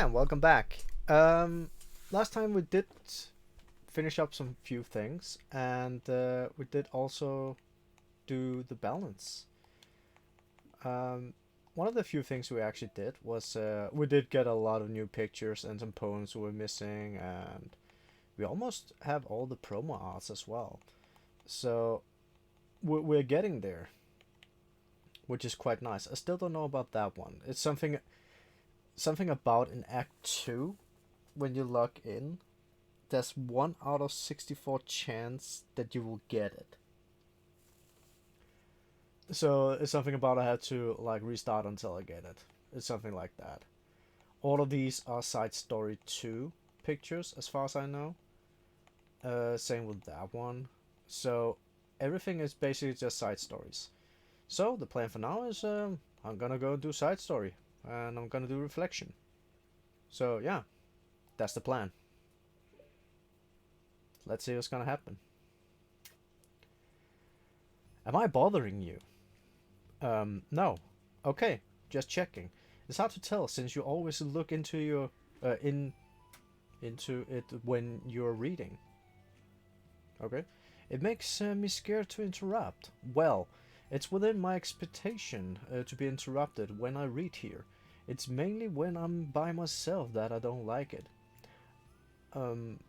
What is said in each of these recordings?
Yeah, welcome back. Last time we did finish up some few things, and we did also do the balance. Um, One of the few things we actually did was we did get a lot of new pictures and some poems we were missing, and we almost have all the promo arts as well. So we're getting there, which is quite nice. I still don't know about that one. It's something about in Act 2 when you log in. There's 1 out of 64 chance that you will get it. So it's something about I had to like restart until I get it. It's something like that. All of these are side story 2 pictures as far as I know. Same with that one. So everything is basically just side stories. So the plan for now is I'm gonna go do side story and I'm gonna do reflection. So yeah, that's the plan. Let's see what's gonna happen. Am I bothering you? No. Okay, just checking. It's hard to tell since you always look into your into it when you're reading. Okay. It makes me scared to interrupt. Well, it's within my expectation to be interrupted when I read here. It's mainly when I'm by myself that I don't like it. Um,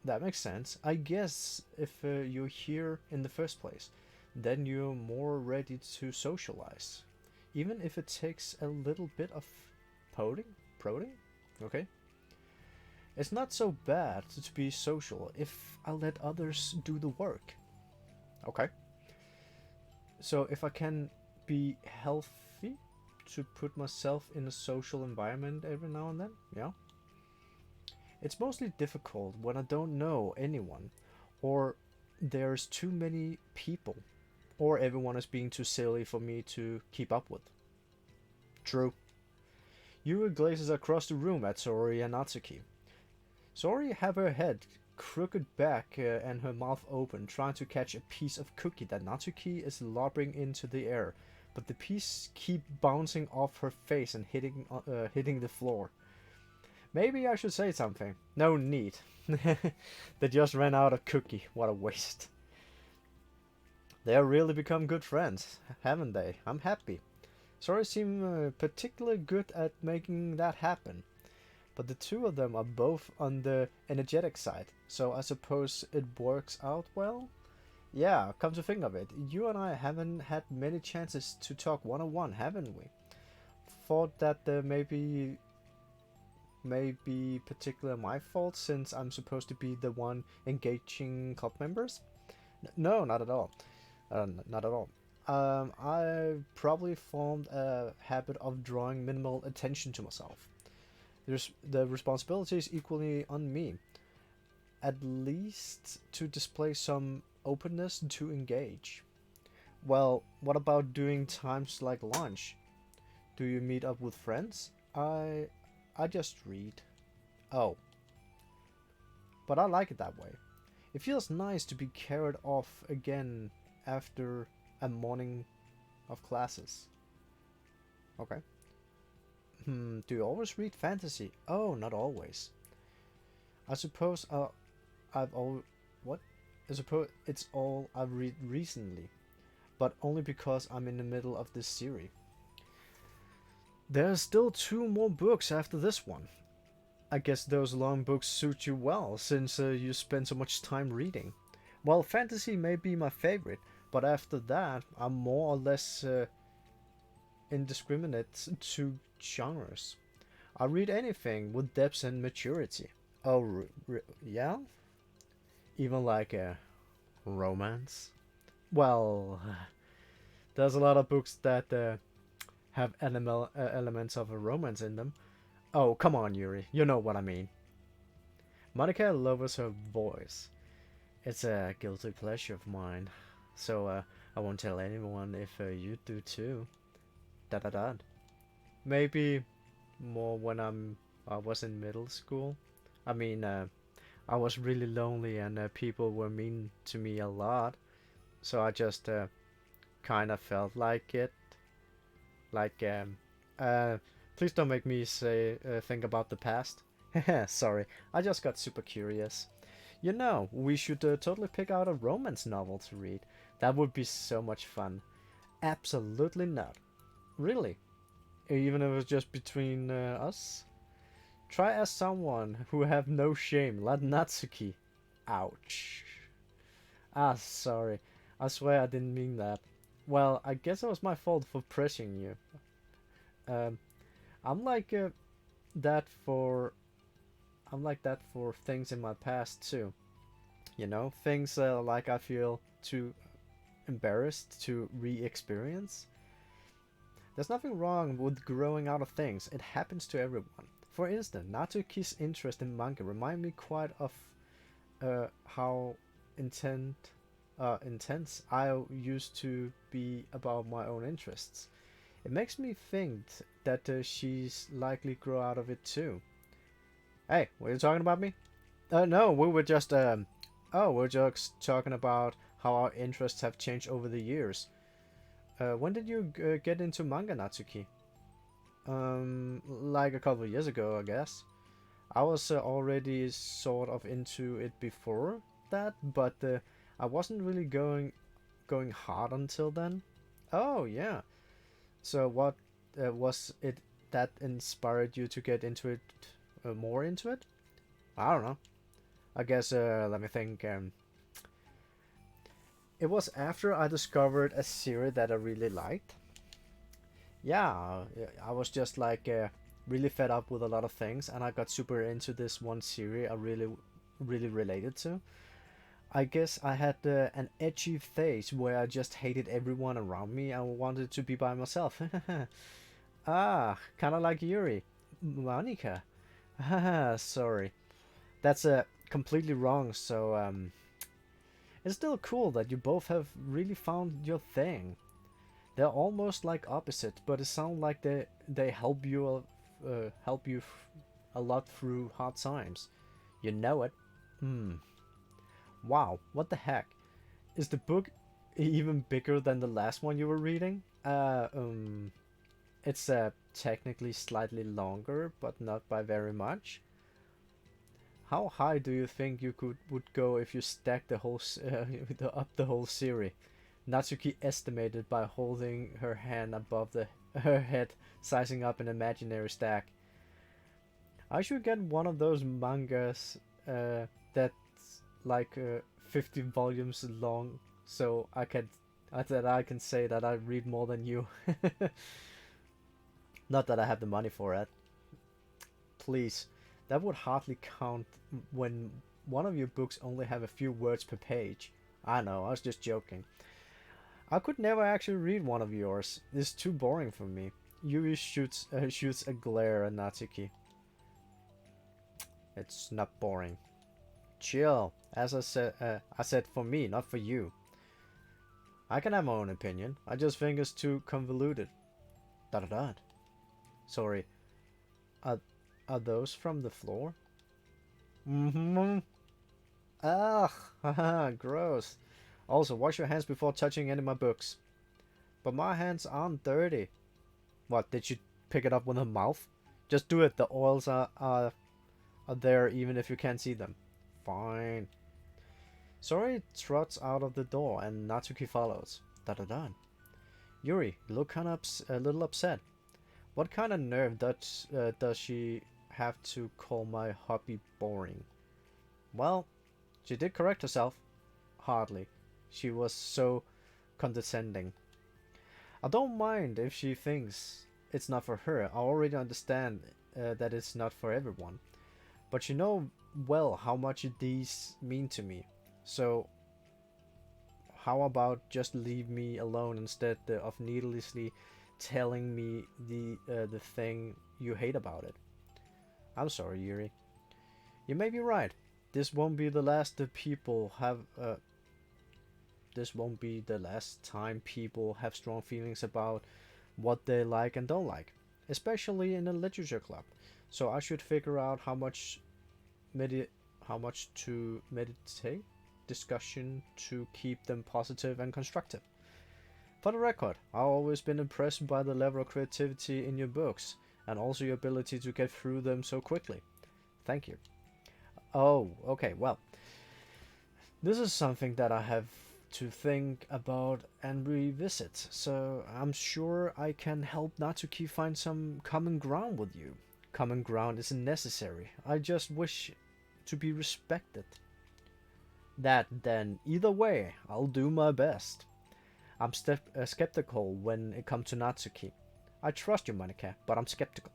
that makes sense. I guess if you're here in the first place, then you're more ready to socialize. Even if it takes a little bit of prodding? Prodding? Okay. It's not so bad to be social if I let others do the work. Okay. So if I can be healthy to put myself in a social environment every now and then, yeah. It's mostly difficult when I don't know anyone, or there's too many people, or everyone is being too silly for me to keep up with. True. Yuri glazes across the room at Sori and Natsuki. Sori have her head crooked back and her mouth open, trying to catch a piece of cookie that Natsuki is lobbing into the air, but the piece keep bouncing off her face and hitting the floor. Maybe I should say something. No need. They just ran out of cookie. What a waste. They have really become good friends, haven't they? I'm happy. Sori seem particularly good at making that happen. But the two of them are both on the energetic side, so I suppose it works out well? Yeah, come to think of it, you and I haven't had many chances to talk one-on-one, haven't we? Thought that maybe particularly my fault since I'm supposed to be the one engaging club members? No, not at all. Not at all. I probably formed a habit of drawing minimal attention to myself. The responsibility is equally on me, at least to display some openness to engage. Well, what about doing times like lunch? Do you meet up with friends? I just read. Oh, but I like it that way. It feels nice to be carried off again after a morning of classes. Okay. Do you always read fantasy? Oh, not always. I suppose I've all what? I suppose it's all I've read recently, but only because I'm in the middle of this series. There's still 2 more books after this one. I guess those long books suit you well, since you spend so much time reading. Well, fantasy may be my favorite, but after that, I'm more or less indiscriminate to genres. I read anything with depth and maturity. Oh, yeah? Even like a romance? Well, there's a lot of books that have elements of a romance in them. Oh, come on, Yuri. You know what I mean. Monika lowers her voice. It's a guilty pleasure of mine. So, I won't tell anyone if you do too. Da da da. Maybe more when I was in middle school. I mean, I was really lonely and people were mean to me a lot. So I just kind of felt like it. Like, Please don't make me say think about the past. Sorry, I just got super curious. You know, we should totally pick out a romance novel to read. That would be so much fun. Absolutely not. Really? Even if it's just between us? Try as someone who have no shame, like Natsuki. Ouch. Ah, sorry. I swear I didn't mean that. Well, I guess it was my fault for pressing you. Um, I'm like that for I'm like that for things in my past too. You know, things like I feel too embarrassed to re-experience. There's nothing wrong with growing out of things. It happens to everyone. For instance, Natsuki's interest in manga remind me quite of how intense I used to be about my own interests. It makes me think that she's likely grow out of it too. Hey, were you talking about me? No, we were just we're just talking about how our interests have changed over the years. When did you get into manga, Natsuki? Like a couple of years ago, I guess. I was already sort of into it before that, but I wasn't really going hard until then. Oh yeah. So what was it that inspired you to get into it, more into it? I don't know. I guess let me think. It was after I discovered a series that I really liked. Yeah, I was just like really fed up with a lot of things, and I got super into this one series I really related to. I guess I had an edgy phase where I just hated everyone around me and wanted to be by myself. Ah, kind of like Yuri. Monika. Haha, sorry. That's completely wrong, so it's still cool that you both have really found your thing. They're almost like opposite, but it sounds like they help you a lot through hard times. You know it. Hmm. Wow, what the heck? Is the book even bigger than the last one you were reading? It's technically slightly longer, but not by very much. How high do you think you would go if you stacked the whole up the whole series? Natsuki estimated by holding her hand above her head, sizing up an imaginary stack. I should get one of those mangas that's like 50 volumes long, so I can say that I read more than you. Not that I have the money for it. Please, that would hardly count when one of your books only have a few words per page. I know, I was just joking. I could never actually read one of yours. It's too boring for me. Yuri shoots a glare at Natsuki. It's not boring. Chill. As I said for me, not for you. I can have my own opinion. I just think it's too convoluted. Da da da. Sorry. Are are those from the floor? Mm-hmm. Ugh. Haha. Gross. Also, wash your hands before touching any of my books. But my hands aren't dirty. What, did you pick it up with her mouth? Just do it. The oils are there even if you can't see them. Fine. Sori trots out of the door and Natsuki follows. Da da da. Yuri, you look kind of a little upset. What kind of nerve does she have to call my hobby boring? Well, she did correct herself. Hardly. She was so condescending. I don't mind if she thinks it's not for her. I already understand that it's not for everyone. But you know well how much these mean to me. So how about just leave me alone instead of needlessly telling me the thing you hate about it? I'm sorry, Yuri. You may be right. This won't be the last people have. This won't be the last time people have strong feelings about what they like and don't like, especially in a literature club. So I should figure out how much to meditate discussion to keep them positive and constructive. For the record, I've always been impressed by the level of creativity in your books, and also your ability to get through them so quickly. Thank you. Oh, okay, well, this is something that I have to think about and revisit, so I'm sure I can help Natsuki find some common ground with you. Common ground isn't necessary. I just wish to be respected. That then, either way, I'll do my best. I'm skeptical when it comes to Natsuki. I trust you, Monika, but I'm skeptical.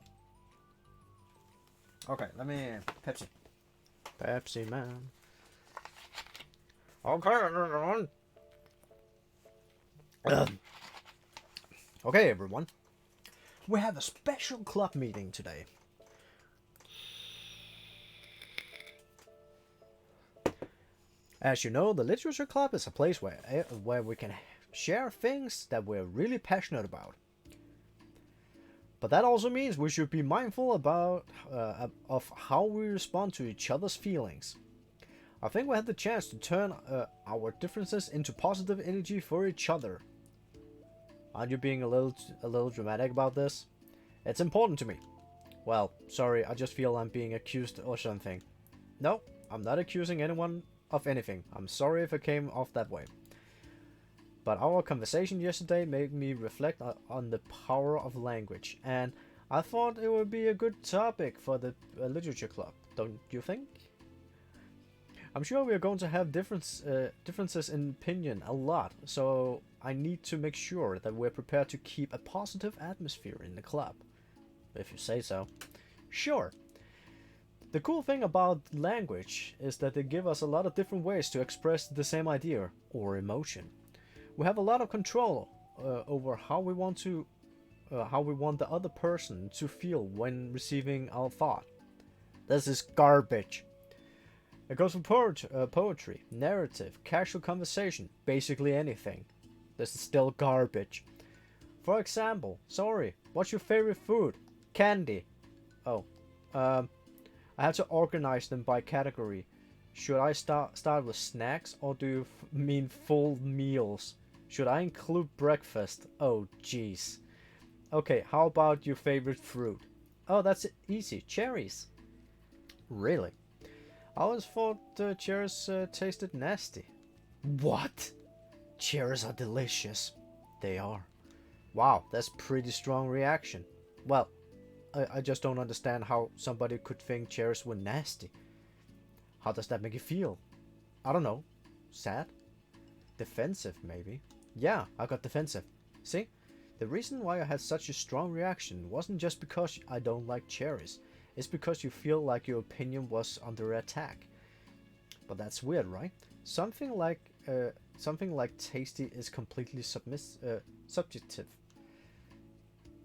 Okay, let me... Pepsi. Pepsi, man. Okay, everyone. Okay, everyone. We have a special club meeting today. As you know, the Literature Club is a place where we can share things that we're really passionate about. But that also means we should be mindful of how we respond to each other's feelings. I think we had the chance to turn our differences into positive energy for each other. Aren't you being a little dramatic about this? It's important to me. Well, sorry, I just feel I'm being accused or something. No, I'm not accusing anyone of anything. I'm sorry if it came off that way. But our conversation yesterday made me reflect on the power of language, and I thought it would be a good topic for the Literature Club, don't you think? I'm sure we are going to have differences in opinion a lot, so I need to make sure that we're prepared to keep a positive atmosphere in the club. If you say so. Sure. The cool thing about language is that they give us a lot of different ways to express the same idea or emotion. We have a lot of control over how we want the other person to feel when receiving our thought. This is garbage. It goes for poetry, narrative, casual conversation, basically anything. This is still garbage. For example, sorry, what's your favorite food? Candy. Oh, I have to organize them by category. Should I start with snacks, or do you mean full meals? Should I include breakfast? Oh, jeez. Okay, how about your favorite fruit? Oh, that's easy. Cherries. Really? I always thought cherries tasted nasty. What? Cherries are delicious. They are. Wow, that's pretty strong reaction. Well, I just don't understand how somebody could think cherries were nasty. How does that make you feel? I don't know. Sad? Defensive, maybe? Yeah, I got defensive. See? The reason why I had such a strong reaction wasn't just because I don't like cherries. It's because you feel like your opinion was under attack. But that's weird, right? Something like tasty is completely subjective.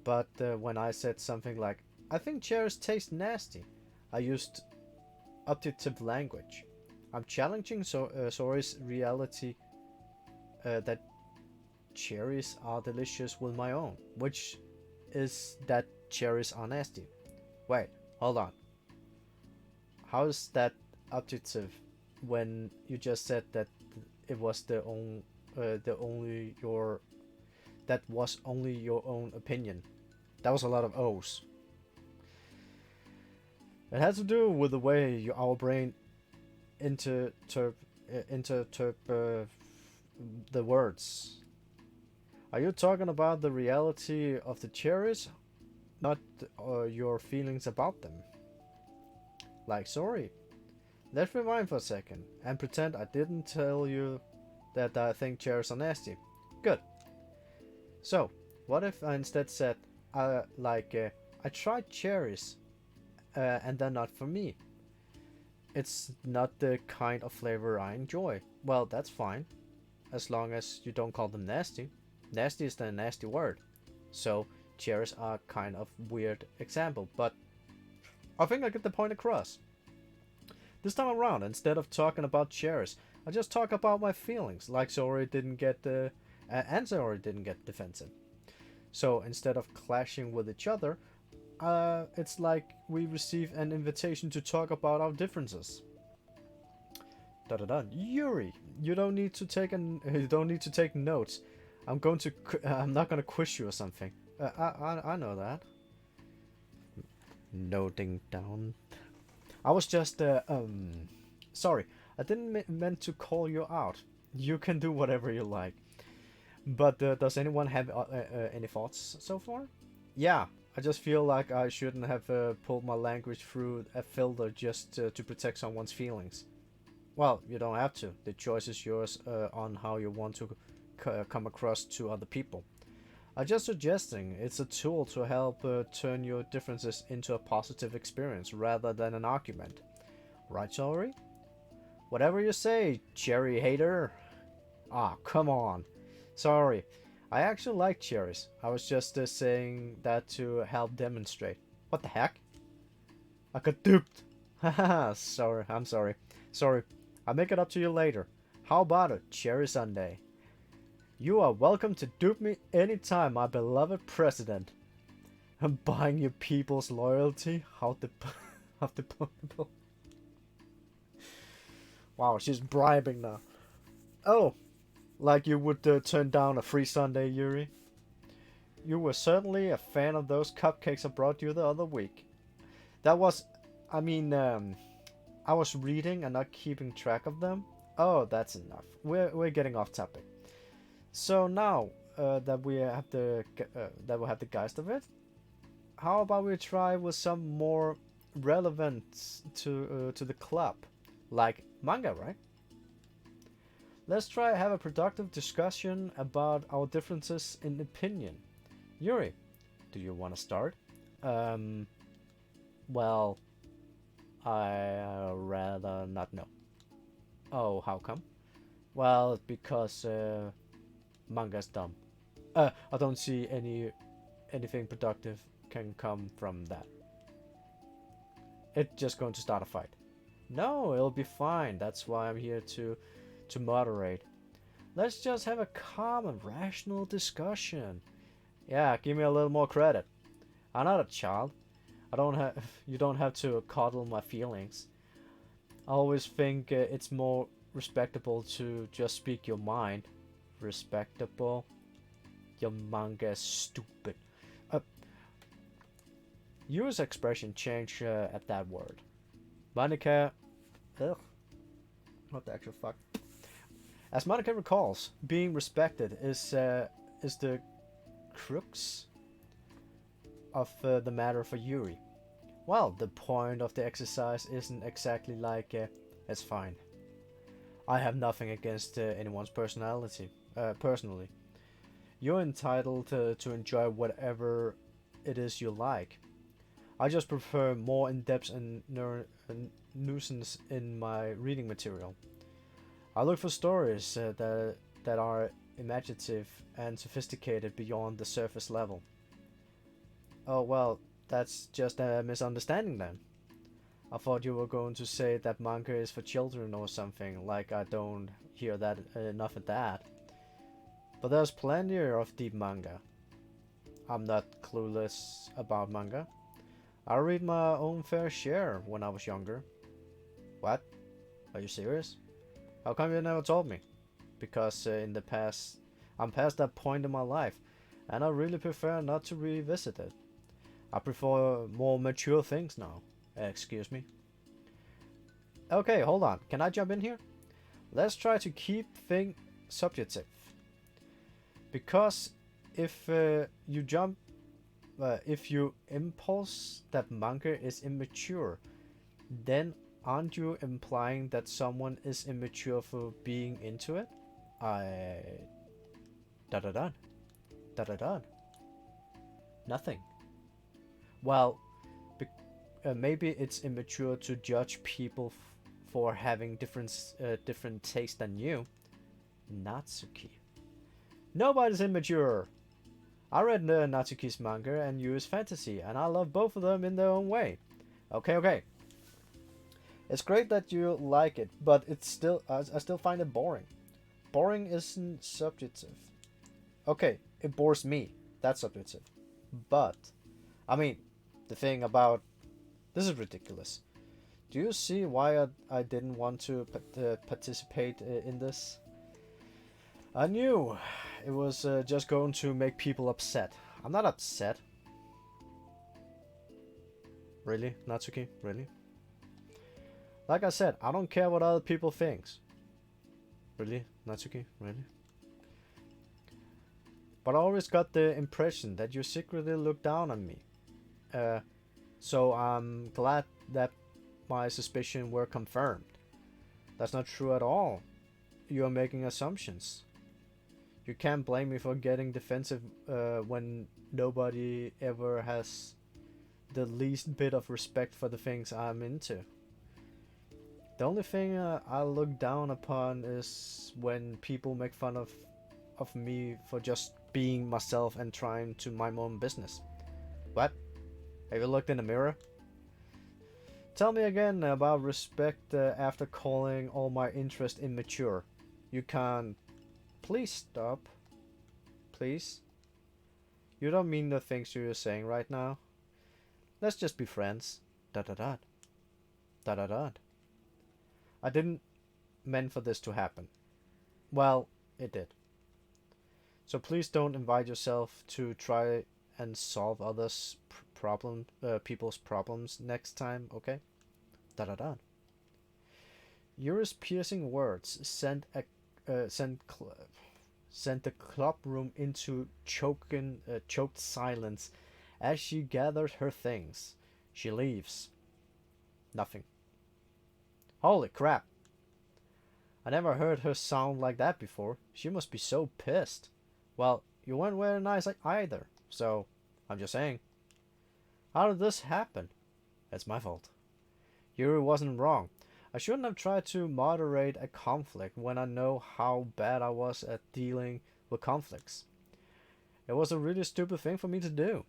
But when I said something like, I think cherries taste nasty, I used objective language. I'm challenging Sori's reality that cherries are delicious with my own, which is that cherries are nasty. Wait, hold on. How is that objective when you just said that it was that was only your own opinion? That was a lot of O's. It has to do with the way our brain interpret the words. Are you talking about the reality of the cherries, not your feelings about them? Like, sorry. Let's rewind for a second and pretend I didn't tell you that I think cherries are nasty. Good. So, what if I instead said, I tried cherries, and they're not for me. It's not the kind of flavor I enjoy. Well, that's fine, as long as you don't call them nasty. Nasty is the nasty word. So, cherries are kind of weird example, but I think I get the point across. This time around, instead of talking about cherries, I just talk about my feelings, like Sori didn't get defensive. So instead of clashing with each other, it's like we receive an invitation to talk about our differences. Yuri, you don't need to take notes. I'm not gonna quiz you or something. I know that. Noting down. I was just, sorry. I didn't meant to call you out. You can do whatever you like. But does anyone have any thoughts so far? Yeah, I just feel like I shouldn't have pulled my language through a filter just to protect someone's feelings. Well, you don't have to. The choice is yours on how you want to come across to other people. I'm just suggesting it's a tool to help turn your differences into a positive experience rather than an argument. Right, sorry? Whatever you say, cherry hater. Ah, come on. Sorry. I actually like cherries. I was just saying that to help demonstrate. What the heck? I got duped. Haha, sorry. I'm sorry. Sorry. I'll make it up to you later. How about a cherry sundae? You are welcome to dupe me anytime, my beloved president. I'm buying your people's loyalty. How deplorable. Wow, she's bribing now. Oh, like you would turn down a free sundae, Yuri. You were certainly a fan of those cupcakes I brought you the other week. That was, I mean, I was reading and not keeping track of them. Oh, that's enough. We're getting off topic. So now that we have the geist of it, how about we try with some more relevant to the club, like manga, right? Let's try have a productive discussion about our differences in opinion. Yuri, do you want to start? Um, well, I rather not know. Oh, how come? Well, because manga's dumb. I don't see anything productive can come from that. It's just going to start a fight. No, it'll be fine. That's why I'm here to moderate. Let's just have a calm and rational discussion. Yeah, give me a little more credit. I'm not a child. I don't have you don't have to coddle my feelings. I always think it's more respectable to just speak your mind. Respectable? Your manga is stupid. Use expression change at that word. Monika. Ugh. What the actual fuck? As Monika recalls, being respected is the crux of the matter for Yuri. Well, the point of the exercise isn't exactly like it's fine. I have nothing against anyone's personality. Personally, you're entitled to enjoy whatever it is you like. I just prefer more in-depth and nuisance in my reading material. I look for stories that are imaginative and sophisticated beyond the surface level. Oh well, that's just a misunderstanding then. I thought you were going to say that manga is for children or something, like I don't hear that enough of that. But there's plenty of deep manga. I'm not clueless about manga. I read my own fair share when I was younger. What? Are you serious? How come you never told me? Because in the past, I'm past that point in my life, and I really prefer not to revisit it. I prefer more mature things now. Excuse me. Okay, hold on. Can I jump in here? Let's try to keep things subjective. Because if if you impulse that manga is immature, then aren't you implying that someone is immature for being into it? I da da da da da da. Nothing. Well, maybe it's immature to judge people for having different taste than you. Natsuki. Nobody's immature. I read Natsuki's manga and Yuri's fantasy, and I love both of them in their own way. Okay. It's great that you like it, but it's still I still find it boring. Boring isn't subjective. Okay, it bores me. That's subjective. But, I mean, the thing about this is ridiculous. Do you see why I didn't want to participate in this? I knew it was just going to make people upset. I'm not upset. Really, Natsuki? Really? Like I said, I don't care what other people think. Really, Natsuki? Really? But I always got the impression that you secretly look down on me. Uh, so I'm glad that my suspicions were confirmed. That's not true at all. You are making assumptions. You can't blame me for getting defensive when nobody ever has the least bit of respect for the things I'm into. The only thing I look down upon is when people make fun of me for just being myself and trying to mind my own business. What? Have you looked in the mirror? Tell me again about respect after calling all my interest immature. You can't. Please stop. Please. You don't mean the things you're saying right now. Let's just be friends. Da da da. Da da da. I didn't mean for this to happen. Well, it did. So please don't invite yourself to try and solve others' people's problems next time, okay? Da da da. Yuri's piercing words sent the club room into choked silence as she gathered her things. She leaves. Nothing. Holy crap! I never heard her sound like that before. She must be so pissed. Well, you weren't very nice either, so I'm just saying. How did this happen? It's my fault. Yuri wasn't wrong. I shouldn't have tried to moderate a conflict when I know how bad I was at dealing with conflicts. It was a really stupid thing for me to do.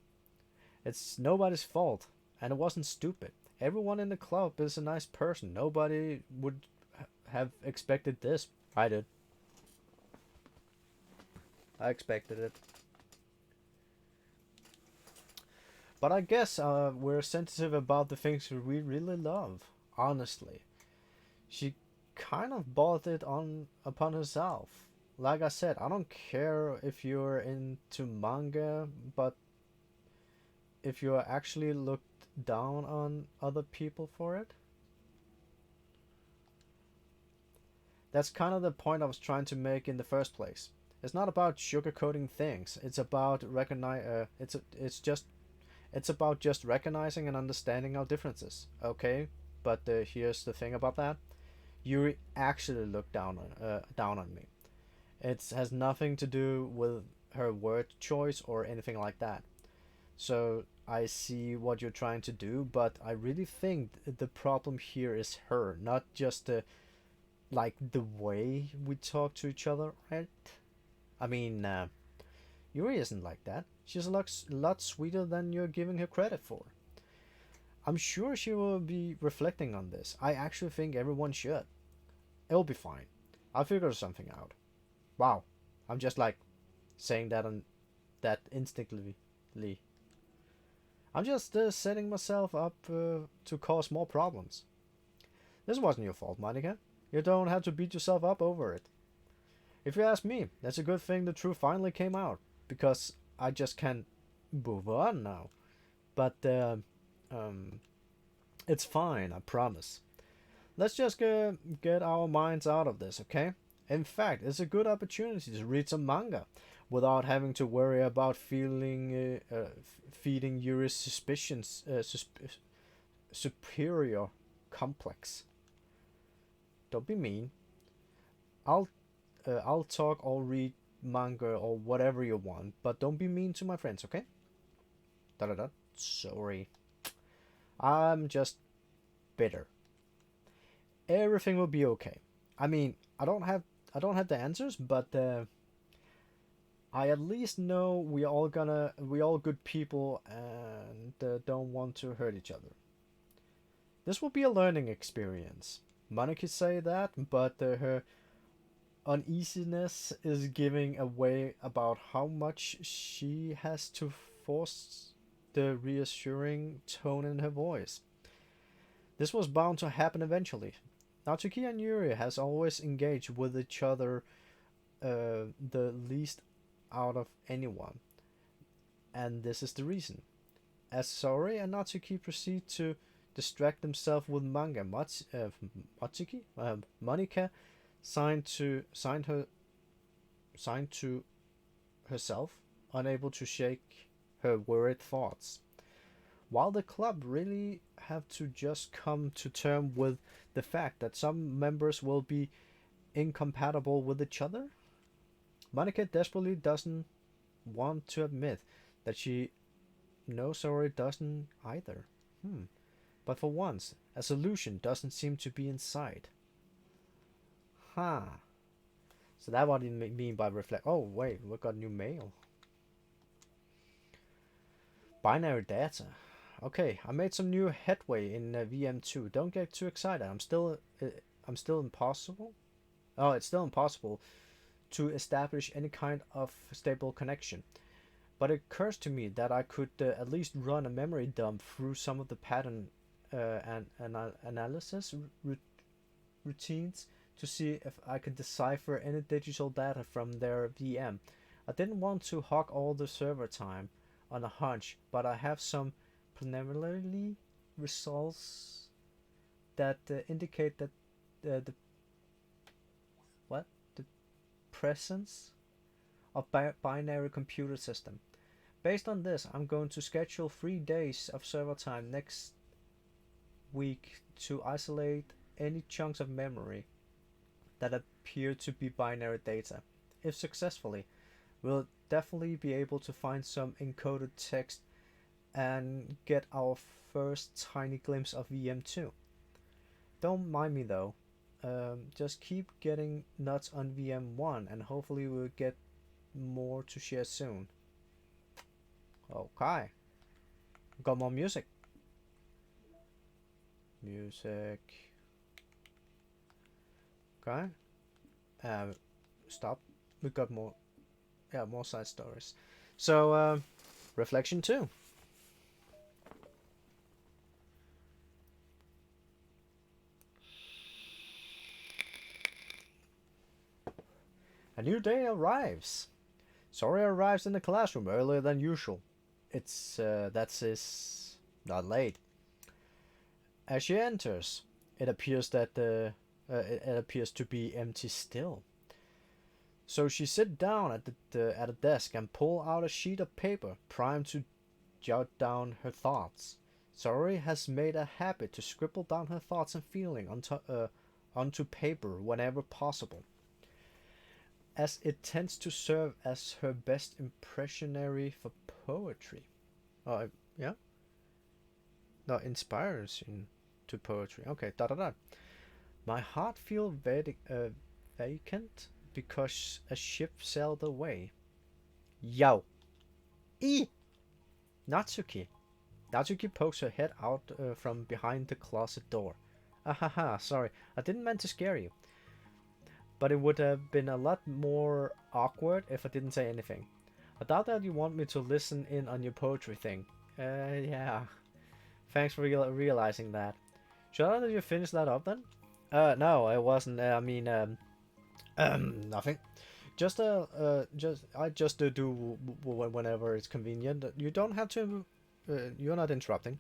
It's nobody's fault, and it wasn't stupid. Everyone in the club is a nice person. Nobody would have expected this. I did. I expected it. But I guess we're sensitive about the things we really love. Honestly, she kind of bought it upon herself. Like I said, I don't care if you're into manga, but if you actually looked down on other people for it, that's kind of the point I was trying to make in the first place. It's not about sugarcoating things. It's about it's about just recognizing and understanding our differences. Okay, but here's the thing about that: Yuri actually looked down on me. It has nothing to do with her word choice or anything like that. So I see what you're trying to do, but I really think the problem here is her, not just the way we talk to each other, right? I mean, Yuri isn't like that. She's a lot sweeter than you're giving her credit for. I'm sure she will be reflecting on this. I actually think everyone should. It'll be fine. I'll figure something out. Wow, I'm just like saying that instinctively. I'm just setting myself up to cause more problems. This wasn't your fault, Monika. You don't have to beat yourself up over it. If you ask me, that's a good thing the truth finally came out, because I just can't move on now. But it's fine, I promise. Let's just get our minds out of this, okay? In fact, it's a good opportunity to read some manga without having to worry about feeding Yuri's suspicions superior complex. Don't be mean. I'll talk or read manga or whatever you want, but don't be mean to my friends, okay? Da da da. Sorry. I'm just bitter. Everything will be okay. I mean, I don't have the answers, but I at least know we all good people and don't want to hurt each other. This will be a learning experience. Monika say that, but her uneasiness is giving away about how much she has to force the reassuring tone in her voice. This was bound to happen eventually. Natsuki and Yuri has always engaged with each other the least out of anyone, and this is the reason. As Saori and Natsuki proceed to distract themselves with manga, Matsuki, Monika signed to herself, unable to shake her worried thoughts. While the club really have to just come to terms with the fact that some members will be incompatible with each other, Monica desperately doesn't want to admit that she knows Saori doesn't either. But for once, a solution doesn't seem to be in sight. Huh. So that's what you mean by reflect. Oh, wait, we got new mail. Binary data. Okay, I made some new headway in VM2. Don't get too excited. I'm still impossible. Oh, it's still impossible to establish any kind of stable connection. But it occurs to me that I could at least run a memory dump through some of the pattern analysis routines to see if I could decipher any digital data from their VM. I didn't want to hog all the server time on a hunch, but I have some preliminary results that indicate that the presence of binary computer system. Based on this, I'm going to schedule 3 days of server time next week to isolate any chunks of memory that appear to be binary data. If successfully, we'll definitely be able to find some encoded text and get our first tiny glimpse of VM2. Don't mind me though. Just keep getting nuts on VM1 and hopefully we'll get more to share soon. Okay. Got more music. Okay. Stop. We got more. Yeah, more side stories. So, reflection 2. A new day arrives. Saori arrives in the classroom earlier than usual. That's not late. As she enters, it appears that it appears to be empty still. So she sits down at a desk and pull out a sheet of paper, primed to jot down her thoughts. Saori has made a habit to scribble down her thoughts and feelings onto paper whenever possible, as it tends to serve as her best impressionary for poetry. Yeah? No, inspires into poetry. Okay, da da da. My heart feels vacant because a ship sailed away. Yo! Natsuki! Natsuki pokes her head out from behind the closet door. Ahaha, sorry, I didn't mean to scare you. But it would have been a lot more awkward if I didn't say anything. I doubt that you want me to listen in on your poetry thing. Yeah. Thanks for realizing that. Should I let you finish that up then? No, it wasn't. Nothing. I just do whenever it's convenient. You don't have to. You're not interrupting.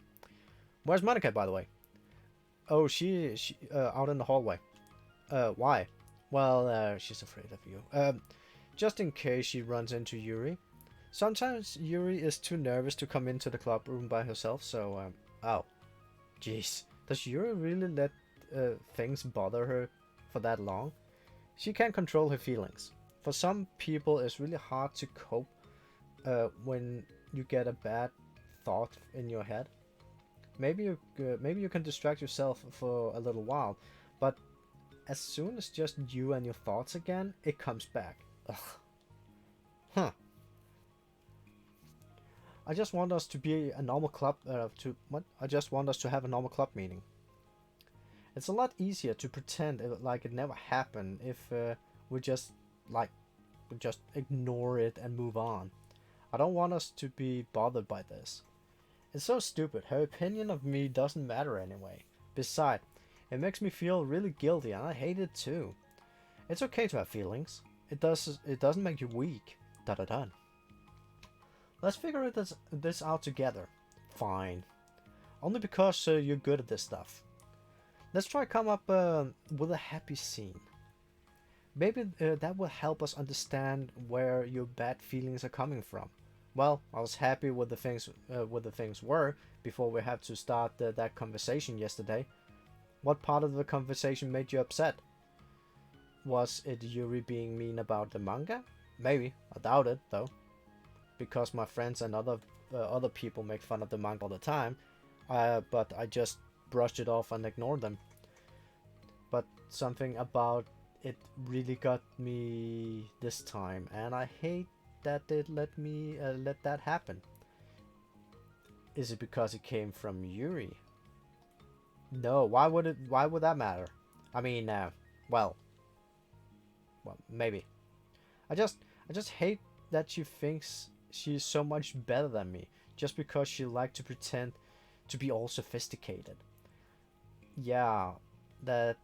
Where's Monika, by the way? Oh, she out in the hallway. Why? Well, she's afraid of you. Just in case she runs into Yuri. Sometimes Yuri is too nervous to come into the club room by herself, so, oh. Jeez. Does Yuri really let things bother her for that long? She can't control her feelings. For some people, it's really hard to cope when you get a bad thought in your head. Maybe you can distract yourself for a little while, but as soon as just you and your thoughts again, it comes back. Ugh. Huh. I just want us to be a normal club. I just want us to have a normal club meeting. It's a lot easier to pretend like it never happened if we just ignore it and move on. I don't want us to be bothered by this. It's so stupid. Her opinion of me doesn't matter anyway. Besides, it makes me feel really guilty, and I hate it too. It's okay to have feelings. It doesn't make you weak. Da da da. Let's figure this out together. Fine. Only because you're good at this stuff. Let's try come up with a happy scene. Maybe that will help us understand where your bad feelings are coming from. Well, I was happy with the things were before we had to start that conversation yesterday. What part of the conversation made you upset? Was it Yuri being mean about the manga? Maybe. I doubt it, though. Because my friends and other people make fun of the manga all the time. But I just brushed it off and ignored them. But something about it really got me this time, and I hate that it let that happen. Is it because it came from Yuri? No, why would that matter? I mean, well, maybe. I just I just hate that she thinks she's so much better than me just because she likes to pretend to be all sophisticated. Yeah, that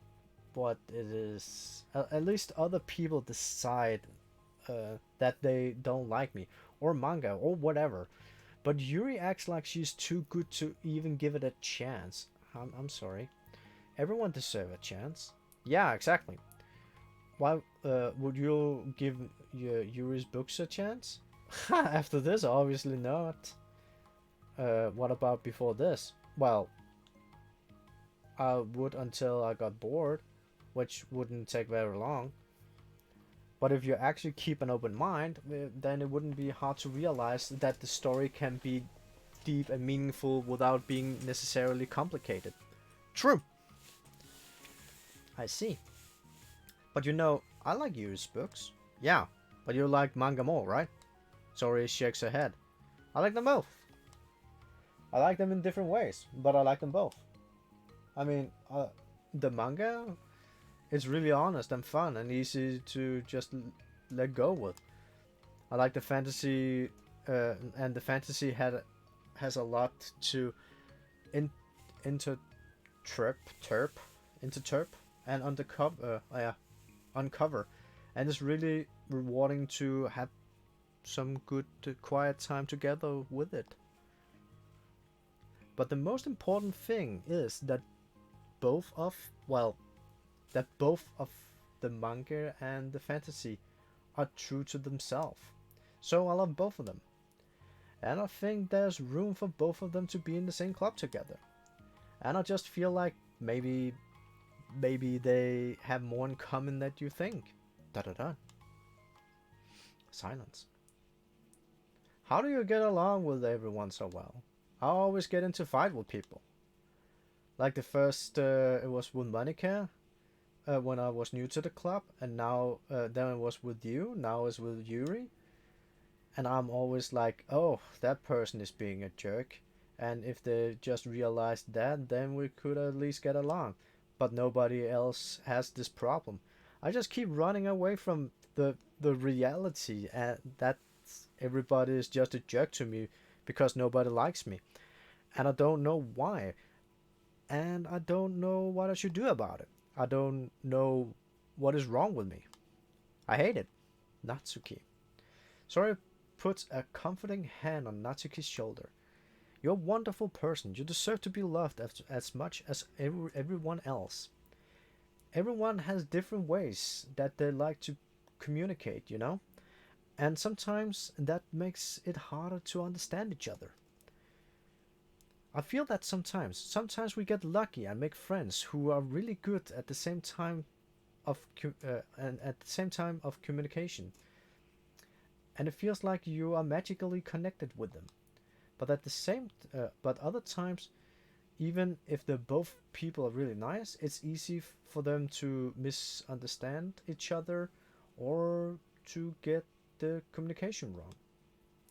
what it is. At least other people decide that they don't like me or manga or whatever. But Yuri acts like she's too good to even give it a chance. I'm sorry. Everyone deserves a chance. Yeah, exactly. Why would you give Yuri's books a chance? After this, obviously not. What about before this? Well, I would until I got bored, which wouldn't take very long. But if you actually keep an open mind, then it wouldn't be hard to realize that the story can be deep and meaningful without being necessarily complicated. True. I see. But you know, I like Yuri's books. Yeah, but you like manga more, right? Sorry, shakes her head. I like them both. I like them in different ways, but I like them both. I mean, the manga is really honest and fun and easy to just let go with. I like the fantasy, and the fantasy has a lot to in, intertrep, terp, interterp, and uncover, and it's really rewarding to have some good quiet time together with it. But the most important thing is that both of well that both of the manga and the fantasy are true to themselves. So I love both of them. And I think there's room for both of them to be in the same club together. And I just feel like maybe they have more in common than you think. Da da da. Silence. How do you get along with everyone so well? I always get into fight with people. Like the first, it was with Monika, when I was new to the club, and now then it was with you. Now it's with Yuri, and I'm always like, oh, that person is being a jerk, and if they just realized that, then we could at least get along. But nobody else has this problem. I just keep running away from the reality, and that everybody is just a jerk to me because nobody likes me, and I don't know why, and I don't know what I should do about it. I don't know what is wrong with me. I hate it. Natsuki. Sora puts a comforting hand on Natsuki's shoulder. You're a wonderful person. You deserve to be loved as much as everyone else. Everyone has different ways that they like to communicate, you know? And sometimes that makes it harder to understand each other. I feel that sometimes. Sometimes we get lucky and make friends who are really good at the same time and at the same time of communication. And it feels like you are magically connected with them. But but other times, even if the both people are really nice, it's easy for them to misunderstand each other or to get the communication wrong.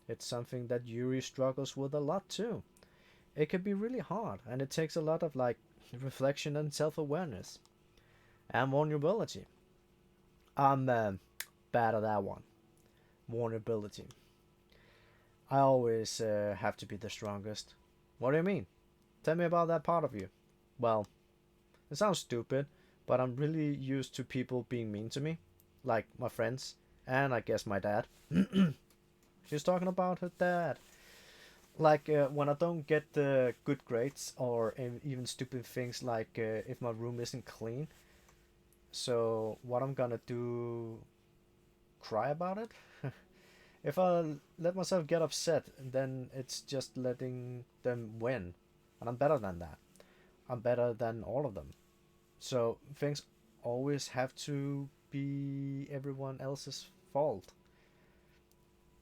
It's something that Yuri struggles with a lot too. It can be really hard, and it takes a lot of reflection and self-awareness and vulnerability. I'm bad at that one. Vulnerability. I always have to be the strongest. What do you mean? Tell me about that part of you. Well, it sounds stupid, but I'm really used to people being mean to me, like my friends, and I guess my dad. She's talking about her dad. Like when I don't get the good grades or even stupid things like if my room isn't clean. So what I'm gonna do, cry about it? If I let myself get upset, then it's just letting them win. And I'm better than that. I'm better than all of them. So things always have to be everyone else's fault.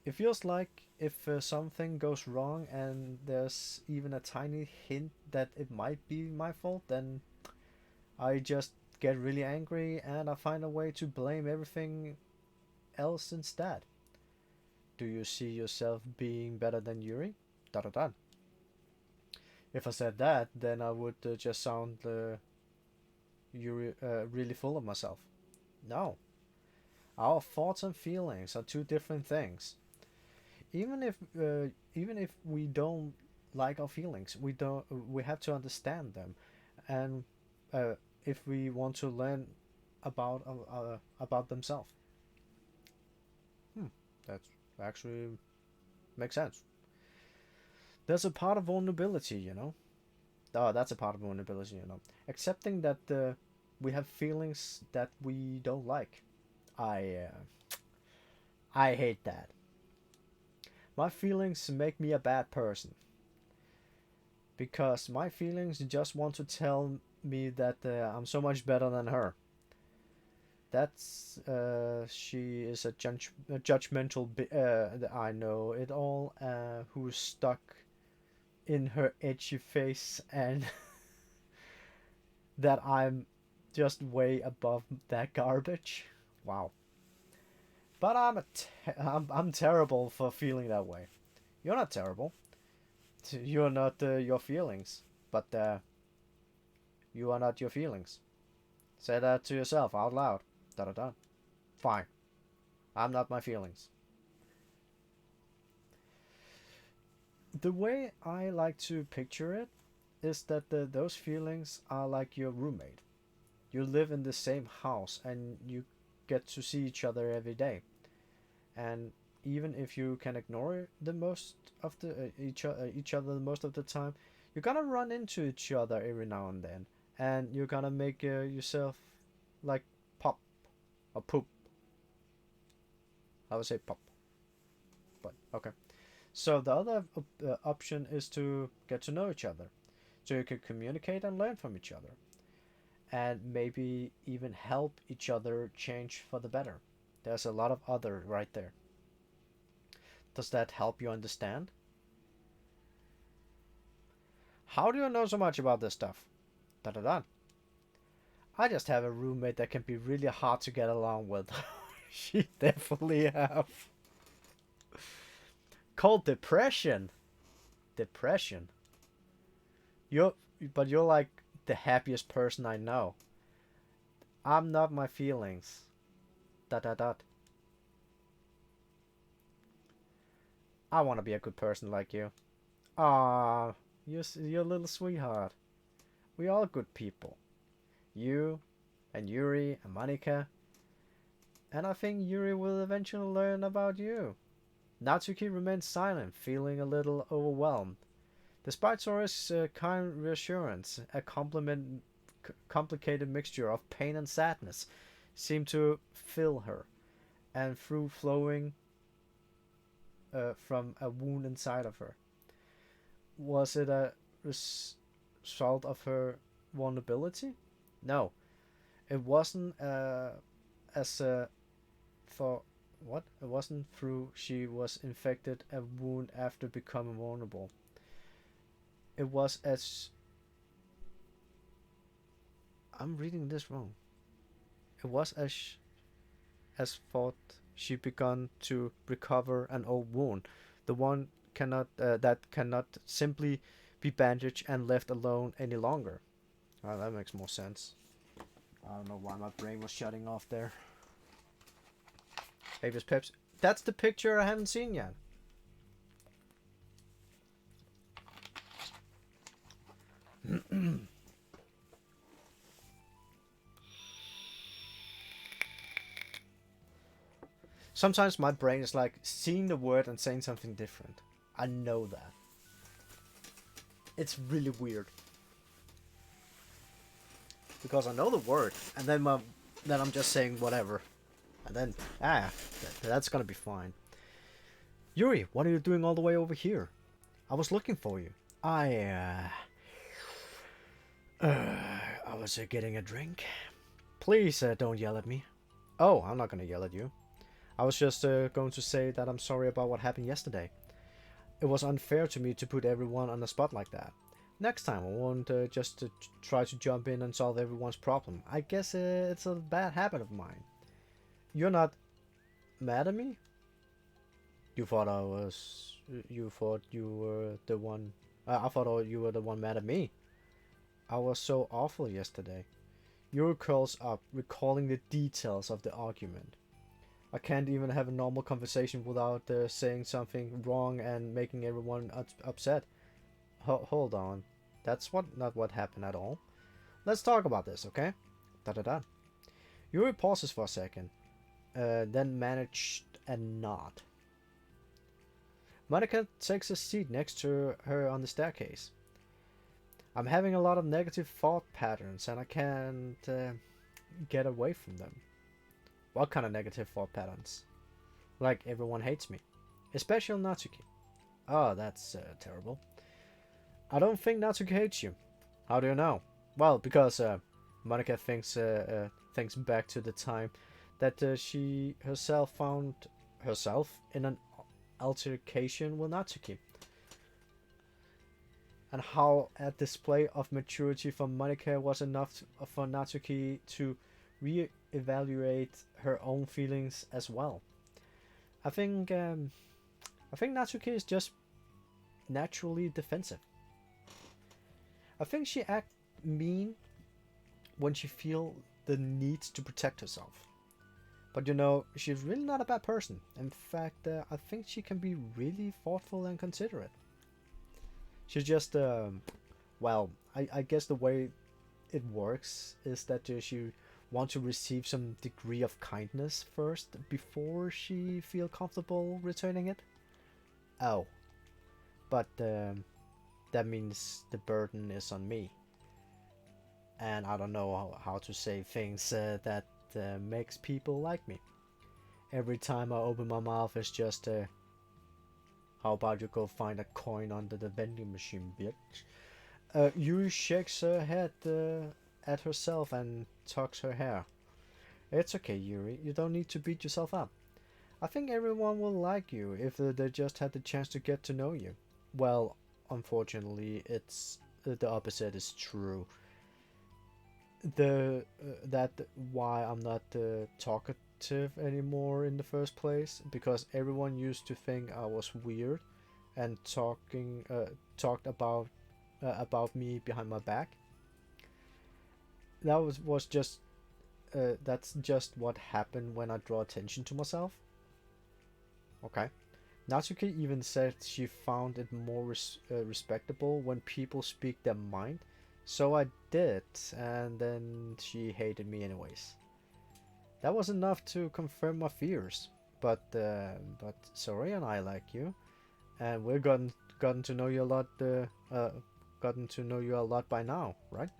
It feels like if something goes wrong and there's even a tiny hint that it might be my fault, then I just get really angry and I find a way to blame everything else instead. Do you see yourself being better than Yuri? Da da da. If I said that, then I would just sound Yuri really full of myself. No, our thoughts and feelings are two different things. Even if even if we don't like our feelings, we have to understand them, and uh, if we want to learn about themselves. Hmm, that actually makes sense. There's a part of vulnerability, you know. Oh, that's a part of vulnerability, you know. Accepting that we have feelings that we don't like. I hate that. My feelings make me a bad person because my feelings just want to tell me that I'm so much better than her. That's she is a judgmental I know it all who's stuck in her edgy face and that I'm just way above that garbage. Wow. But I'm terrible for feeling that way. You're not terrible. You're not your feelings, but you are not your feelings. Say that to yourself out loud. Da da da. Fine. I'm not my feelings. The way I like to picture it is that those feelings are like your roommate. You live in the same house and you get to see each other every day. And even if you can ignore the most of the each other most of the time, you're gonna run into each other every now and then, and you're gonna make yourself like pop or poop. I would say pop, but okay. So the other option is to get to know each other, so you can communicate and learn from each other, and maybe even help each other change for the better. There's a lot of other right there. Does that help you understand? How do you know so much about this stuff? Da da da. I just have a roommate that can be really hard to get along with. She definitely have. Called depression. Depression. You're but you're like the happiest person I know. I'm not my feelings. Da da da. I want to be a good person like you. Ah, you're a little sweetheart. We all good people. You and Yuri and Monika. And I think Yuri will eventually learn about you. Natsuki remains silent, feeling a little overwhelmed. Despite Sora's kind reassurance, a complicated mixture of pain and sadness seemed to fill her, and through flowing from a wound inside of her. Was it a result of her vulnerability? No, it wasn't as a for what? It wasn't through she was infected a wound after becoming vulnerable. It was as I'm reading this wrong. It was as thought she began to recover an old wound, the one cannot that cannot simply be bandaged and left alone any longer. Oh, that makes more sense. I don't know why my brain was shutting off there. Avis Pips. That's the picture I haven't seen yet. Sometimes my brain is like seeing the word and saying something different. I know that. It's really weird. Because I know the word, and then I'm just saying whatever. And then, that's gonna be fine. Yuri, what are you doing all the way over here? I was looking for you. I was getting a drink. Please don't yell at me. Oh, I'm not gonna yell at you. I was just going to say that I'm sorry about what happened yesterday. It was unfair to me to put everyone on the spot like that. Next time I won't just try to jump in and solve everyone's problem. I guess it's a bad habit of mine. You're not mad at me? You thought I was... You thought you were the one... I thought you were the one mad at me. I was so awful yesterday. Yuri curls up, recalling the details of the argument. I can't even have a normal conversation without saying something wrong and making everyone upset. Hold on. That's not what happened at all. Let's talk about this, okay? Da-da-da. Yuri pauses for a second, then managed a nod. Monika takes a seat next to her on the staircase. I'm having a lot of negative thought patterns and I can't get away from them. What kind of negative thought patterns? Like everyone hates me. Especially Natsuki. Oh, that's terrible. I don't think Natsuki hates you. How do you know? Well, because Monika thinks back to the time that she herself found herself in an altercation with Natsuki. And how a display of maturity from Monika was enough for Natsuki to re-evaluate her own feelings as well. I think Natsuki is just naturally defensive. I think she acts mean when she feels the need to protect herself. But you know, she's really not a bad person. In fact, I think she can be really thoughtful and considerate. She's just, well, I guess the way it works is that she wants to receive some degree of kindness first before she feels comfortable returning it. Oh, but that means the burden is on me. And I don't know how to say things that makes people like me. Every time I open my mouth, it's just how about you go find a coin under the vending machine, bitch? Yuri shakes her head at herself and tucks her hair. It's okay, Yuri. You don't need to beat yourself up. I think everyone will like you if they just had the chance to get to know you. Well, unfortunately, it's the opposite is true. That why I'm not talkative anymore in the first place, because everyone used to think I was weird and talked about me behind my back. That was just that's just what happened when I draw attention to myself. Okay. Natsuki even said she found it more respectable when people speak their mind, so I did, and then she hated me anyways. That was enough to confirm my fears. But Sori and I like you, and we've gotten to know you a lot. Gotten to know you a lot by now, right?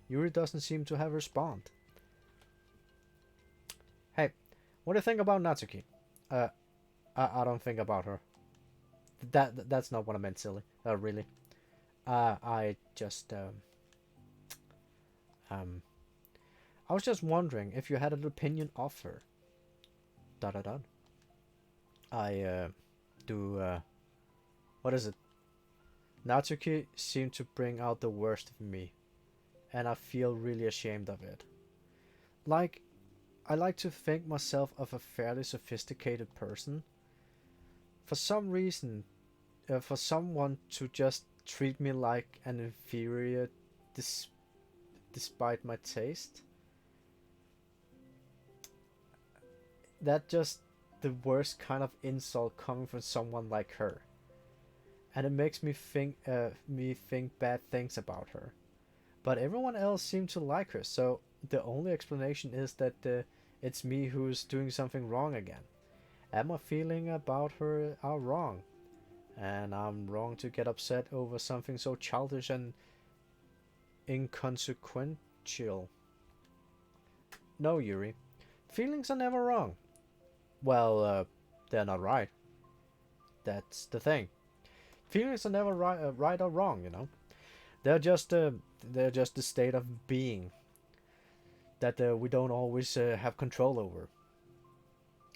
Yuri doesn't seem to have responded. Hey, what do you think about Natsuki? I don't think about her. That's not what I meant, silly. Really. I just I was just wondering if you had an opinion of her. Da da da. I do. What is it? Natsuki seemed to bring out the worst of me, and I feel really ashamed of it. Like, I like to think myself of a fairly sophisticated person. For some reason, for someone to just treat me like an inferior despite my taste, that just the worst kind of insult coming from someone like her. And it makes me think bad things about her. But everyone else seemed to like her, so the only explanation is that it's me who's doing something wrong again. And my feeling about her are wrong. and I'm wrong to get upset over something so childish and inconsequential. No, Yuri. Feelings are never wrong. Well, they're not right. That's the thing. Feelings are never right or wrong, you know. They're just they're just the state of being that we don't always have control over.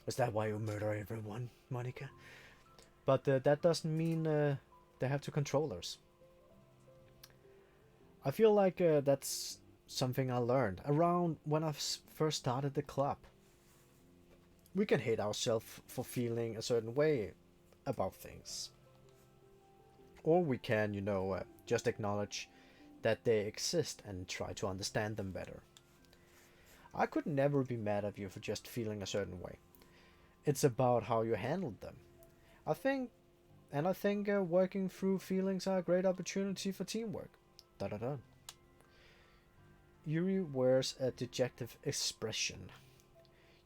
Is that why you murder everyone, Monika? But that doesn't mean they have to control us. I feel like that's something I learned around when I first started the club. We can hate ourselves for feeling a certain way about things. Or we can, just acknowledge that they exist and try to understand them better. I could never be mad at you for just feeling a certain way. It's about how you handled them. I think, I think working through feelings are a great opportunity for teamwork. Da da da. Yuri wears a dejected expression.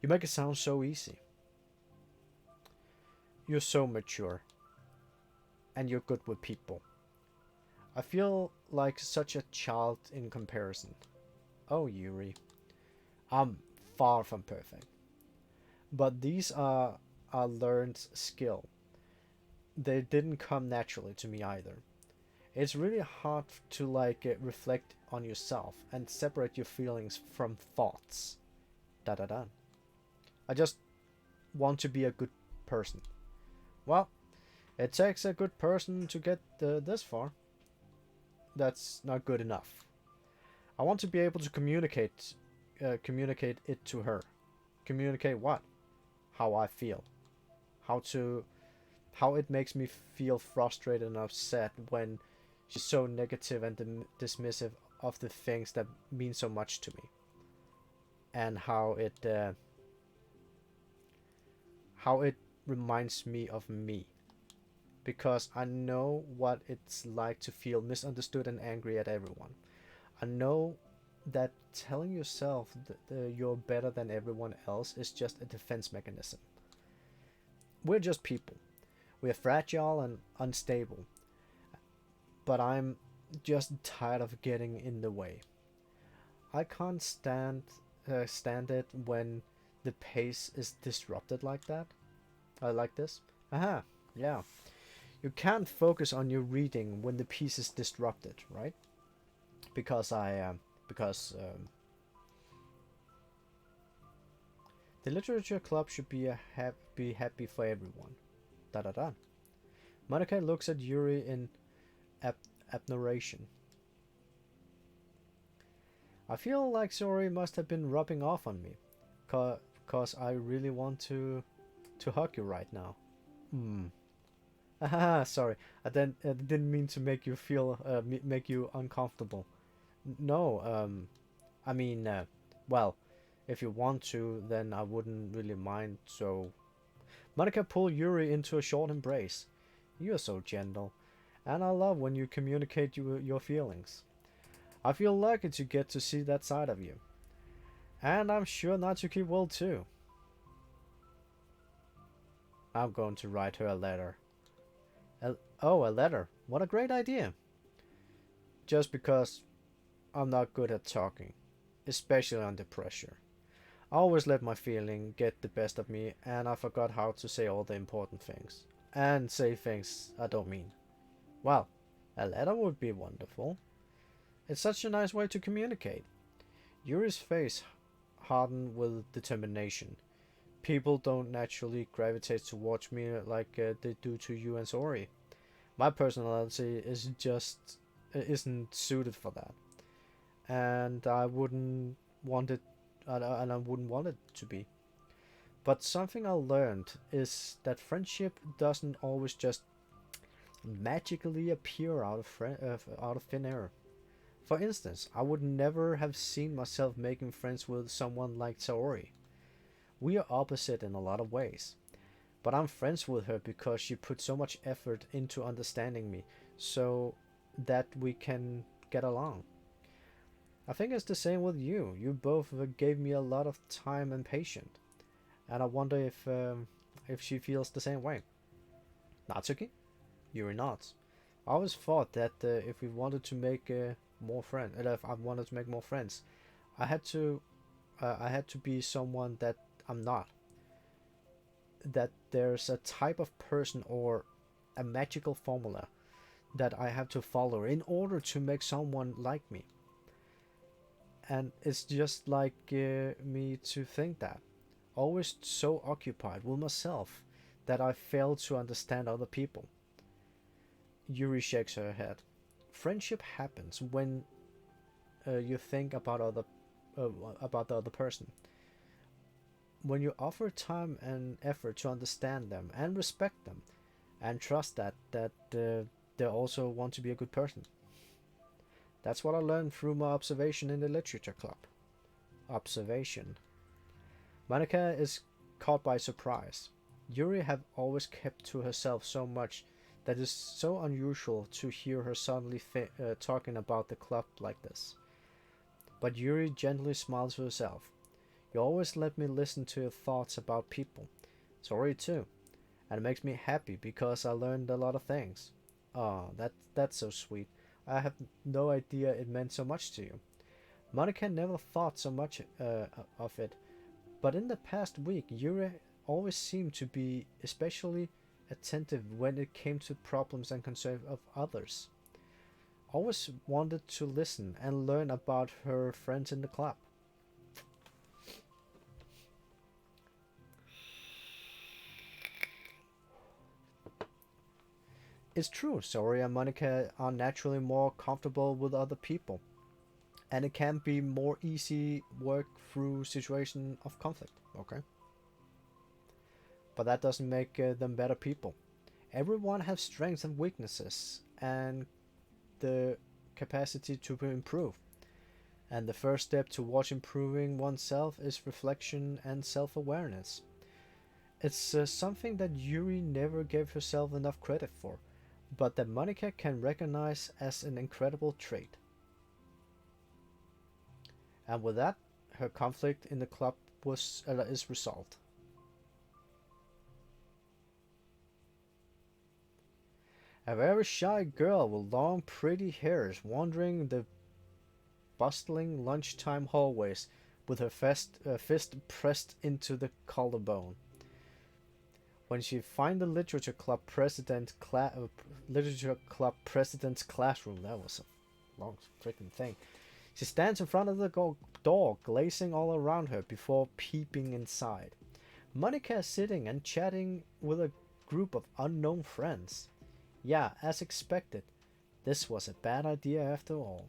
You make it sound so easy. You're so mature. And you're good with people. I feel like such a child in comparison. Oh, Yuri. I'm far from perfect. But these are a learned skill. They didn't come naturally to me either. It's really hard to reflect on yourself and separate your feelings from thoughts. Da da da. I just want to be a good person. Well, it takes a good person to get this far. That's not good enough. I want to be able to communicate it to her. Communicate what? How I feel. How it makes me feel frustrated and upset when she's so negative and dismissive of the things that mean so much to me, and how it reminds me of me, because I know what it's like to feel misunderstood and angry at everyone. I know that telling yourself that you're better than everyone else is just a defense mechanism. We're just people. We're fragile and unstable, but I'm just tired of getting in the way. I can't stand it when the pace is disrupted like that. I like this. Aha, yeah. You can't focus on your reading when the piece is disrupted, right? Because the literature club should be happy for everyone. Da da da. Monika looks at Yuri in ab- admiration. I feel like Sori must have been rubbing off on me, cause I really want to hug you right now. Hmm. Ah, sorry. I didn't mean to make you feel make you uncomfortable. No. I mean, well, if you want to, then I wouldn't really mind. So, Monika pulled Yuri into a short embrace. You're so gentle, and I love when you communicate your feelings. I feel lucky to get to see that side of you, and I'm sure Natsuki will too. I'm going to write her a letter. Oh, a letter. What a great idea. Just because I'm not good at talking, especially under pressure. I always let my feeling get the best of me, and I forgot how to say all the important things. And say things I don't mean. Well, a letter would be wonderful. It's such a nice way to communicate. Yuri's face hardened with determination. People don't naturally gravitate towards me like they do to you and Sori. My personality isn't suited for that, and I wouldn't want it to be. But something I learned is that friendship doesn't always just magically appear out of thin air. For instance, I would never have seen myself making friends with someone like Saori. We are opposite in a lot of ways, but I'm friends with her because she put so much effort into understanding me so that we can get along. I think it's the same with you. You both gave me a lot of time and patience, and I wonder if she feels the same way. Natsuki? Yuri nods. I always thought that if we wanted to make more friends, if I wanted to make more friends, I had to I had to be someone that I'm not. That there's a type of person or a magical formula that I have to follow in order to make someone like me. And it's just like me to think that. Always so occupied with myself that I fail to understand other people. Yuri shakes her head. Friendship happens when you think uh, about the other person. When you offer time and effort to understand them and respect them and trust that they also want to be a good person. That's what I learned through my observation in the literature club. Observation. Monika is caught by surprise. Yuri have always kept to herself so much that it's so unusual to hear her suddenly talking about the club like this. But Yuri gently smiles to herself. You always let me listen to your thoughts about people. Sorry too. And it makes me happy because I learned a lot of things. Ah, that's so sweet. I have no idea it meant so much to you. Monica never thought so much of it, but in the past week, Yuri always seemed to be especially attentive when it came to problems and concerns of others. Always wanted to listen and learn about her friends in the club. It's true, Sori and Monica are naturally more comfortable with other people, and it can be more easy work through situation of conflict. Okay, but that doesn't make them better people. Everyone has strengths and weaknesses, and the capacity to improve. And the first step towards improving oneself is reflection and self-awareness. It's something that Yuri never gave herself enough credit for, but that Monica can recognize as an incredible trait. And with that, her conflict in the club is resolved. A very shy girl with long, pretty hairs wandering the bustling lunchtime hallways with her fist pressed into the collarbone. When she finds the literature club president's classroom, that was a long freaking thing. She stands in front of the door, glazing all around her before peeping inside. Monica is sitting and chatting with a group of unknown friends. Yeah, as expected, this was a bad idea after all.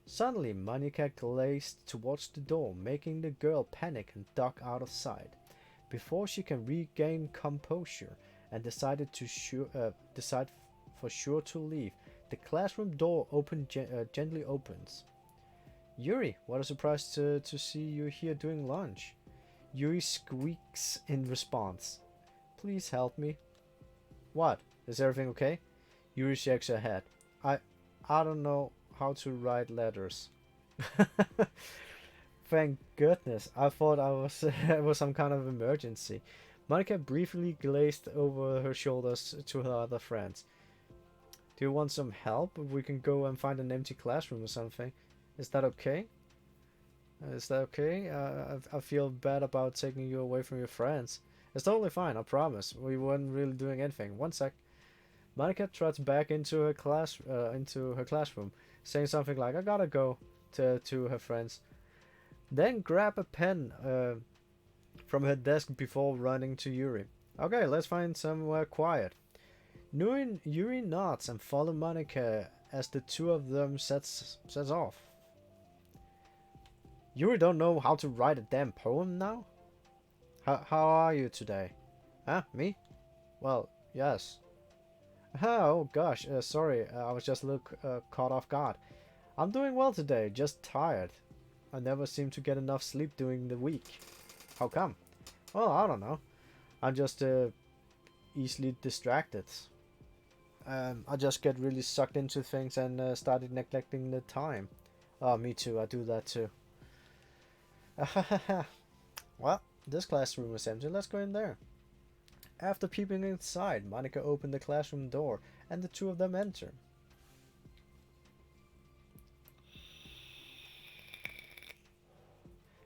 Suddenly, Monica glazed towards the door, making the girl panic and duck out of sight. Before she can regain composure and decide for sure to leave, the classroom door gently opens. Yuri, what a surprise to see you here doing lunch. Yuri squeaks in response. Please help me. What? Is everything okay? Yuri shakes her head. I don't know how to write letters. Thank goodness. I thought it was some kind of emergency. Monica briefly glazed over her shoulders to her other friends. Do you want some help? We can go and find an empty classroom or something. Is that okay? Is that okay? I feel bad about taking you away from your friends. It's totally fine, I promise. We weren't really doing anything. One sec. Monica trots back into her classroom, saying something like, "I gotta go," to her friends. Then grab a pen from her desk before running to Yuri. Okay, let's find somewhere quiet. Yuri nods and follows Monica as the two of them sets off. Yuri don't know how to write a damn poem now? How are you today? Huh? Me? Well, yes. Oh gosh, sorry, I was just a little caught off guard. I'm doing well today, just tired. I never seem to get enough sleep during the week. How come? Well, I don't know. I'm just easily distracted. I just get really sucked into things and started neglecting the time. Oh, me too, I do that too. Well, this classroom is empty, let's go in there. After peeping inside, Monika opened the classroom door and the two of them enter.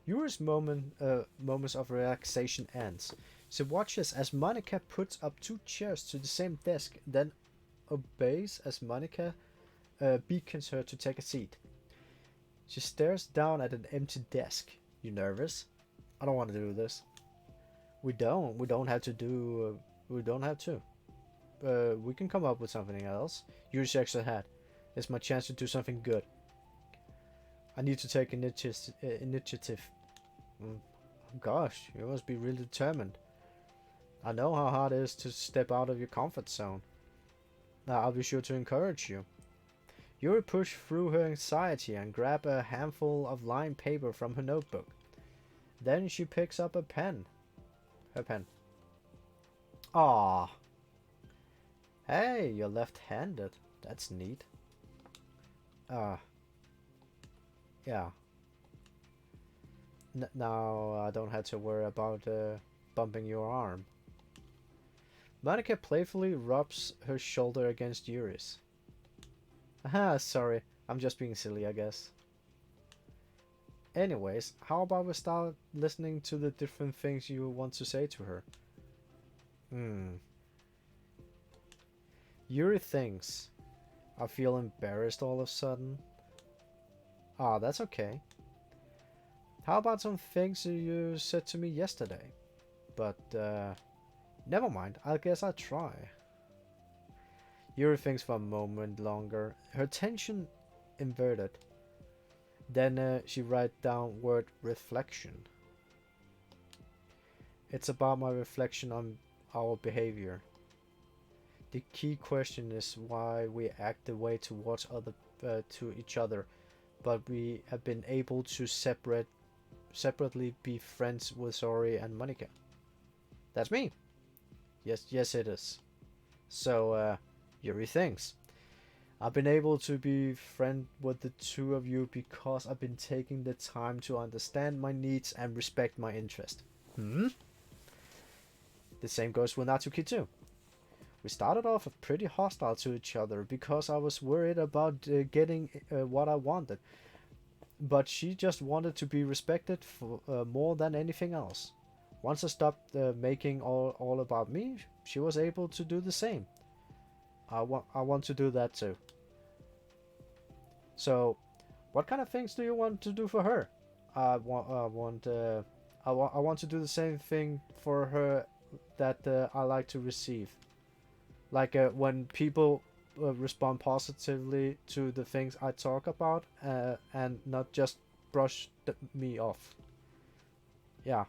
Yuri's moments of relaxation ends. She watches as Monika puts up two chairs to the same desk, then obeys as Monika beckons her to take a seat. She stares down at an empty desk. You nervous? I don't want to do this. We don't have to do. We don't have to. We can come up with something else. Yuri shakes her head. It's my chance to do something good. I need to take initiative. Gosh, you must be really determined. I know how hard it is to step out of your comfort zone. I'll be sure to encourage you. Yuri pushed through her anxiety and grabbed a handful of lined paper from her notebook. Then she picks up a pen. Her pen. Ah. Hey, you're left-handed. That's neat. Yeah. Now I don't have to worry about bumping your arm. Monika playfully rubs her shoulder against Yuri's. Aha, sorry. I'm just being silly, I guess. Anyways, how about we start listening to the different things you want to say to her? Yuri thinks. I feel embarrassed all of a sudden. Ah, that's okay. How about some things you said to me yesterday? But, never mind. I guess I'll try. Yuri thinks for a moment longer. Her tension inverted. Then she writes down word reflection. It's about my reflection on our behavior. The key question is why we act the way towards to each other, but we have been able to separately be friends with Sori and Monika. That's me. Yes, it is. So, Yuri thinks. I've been able to be friend with the two of you because I've been taking the time to understand my needs and respect my interest. The same goes with Natsuki too. We started off pretty hostile to each other because I was worried about getting what I wanted. But she just wanted to be respected for, more than anything else. Once I stopped making all about me, she was able to do the same. I want to do that too. So, what kind of things do you want to do for her? I want to do the same thing for her that I like to receive. Like when people respond positively to the things I talk about and not just brush me off. Yeah,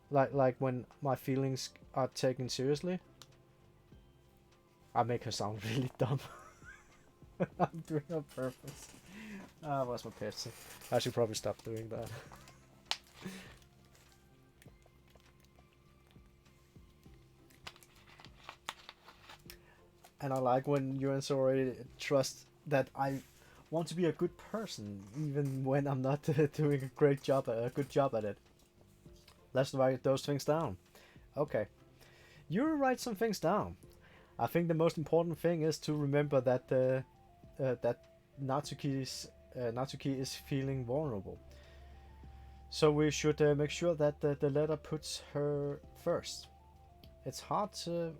like when my feelings are taken seriously. I make her sound really dumb. I'm doing it on purpose. Where's my Pepsi? I should probably stop doing that. And I like when you and Sori trust that I want to be a good person, even when I'm not doing a good job at it. Let's write those things down. Okay, you write some things down. I think the most important thing is to remember that that Natsuki is feeling vulnerable. So we should make sure that the letter puts her first. It's hard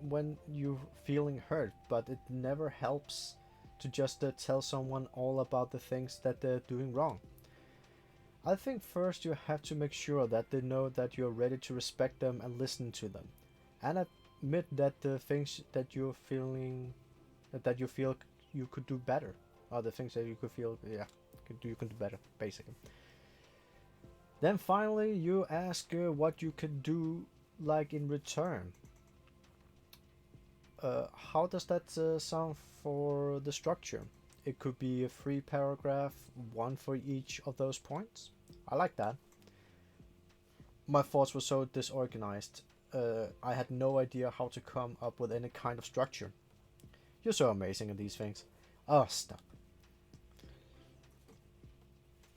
when you're feeling hurt, but it never helps to just tell someone all about the things that they're doing wrong. I think first you have to make sure that they know that you're ready to respect them and listen to them, and admit that the things that you're feeling, that you feel you could do better, are the things that you could feel, you can do better, basically. Then finally, you ask what you can do, like in return. How does that sound for the structure? It could be a 3-paragraph, one for each of those points. I like that. My thoughts were so disorganized. I had no idea how to come up with any kind of structure. You're so amazing at these things. Oh, stop.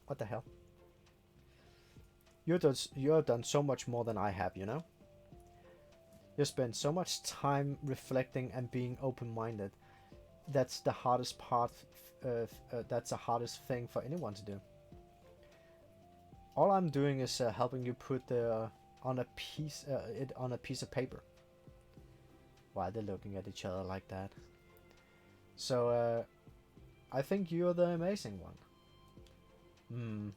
What the hell? You've done so much more than I have, you know? You spend so much time reflecting and being open-minded. That's the hardest part. That's the hardest thing for anyone to do. All I'm doing is helping you put on a piece it on a piece of paper. Why are they looking at each other like that? So I think you're the amazing one. Hmm.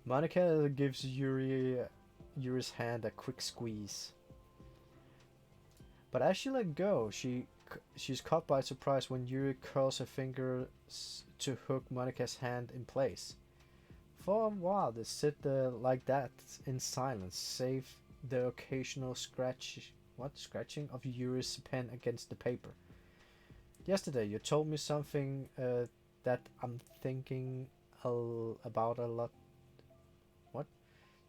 Monika gives Yuri's hand a quick squeeze. But as she let go, she's caught by surprise when Yuri curls her fingers to hook Monika's hand in place. For a while they sit like that in silence, save the occasional scratching of Yuri's pen against the paper. Yesterday you told me something that I'm thinking about a lot. What?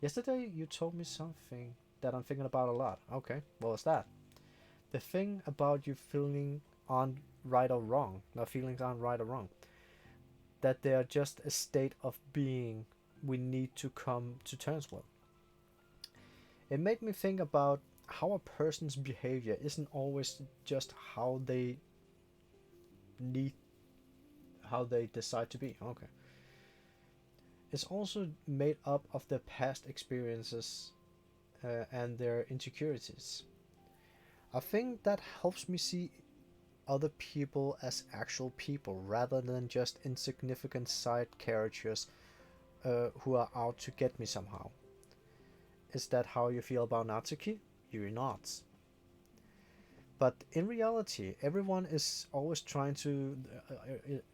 Yesterday you told me something that I'm thinking about a lot. Okay, what was that? The thing about you feeling on right or wrong. No, feelings aren't right or wrong. That they are just a state of being we need to come to terms with. It made me think about how a person's behavior isn't always just need how they decide to be. Okay. It's also made up of their past experiences and their insecurities. I think that helps me see other people as actual people rather than just insignificant side characters who are out to get me somehow. Is that how you feel about Natsuki? You're not. But in reality, everyone is always trying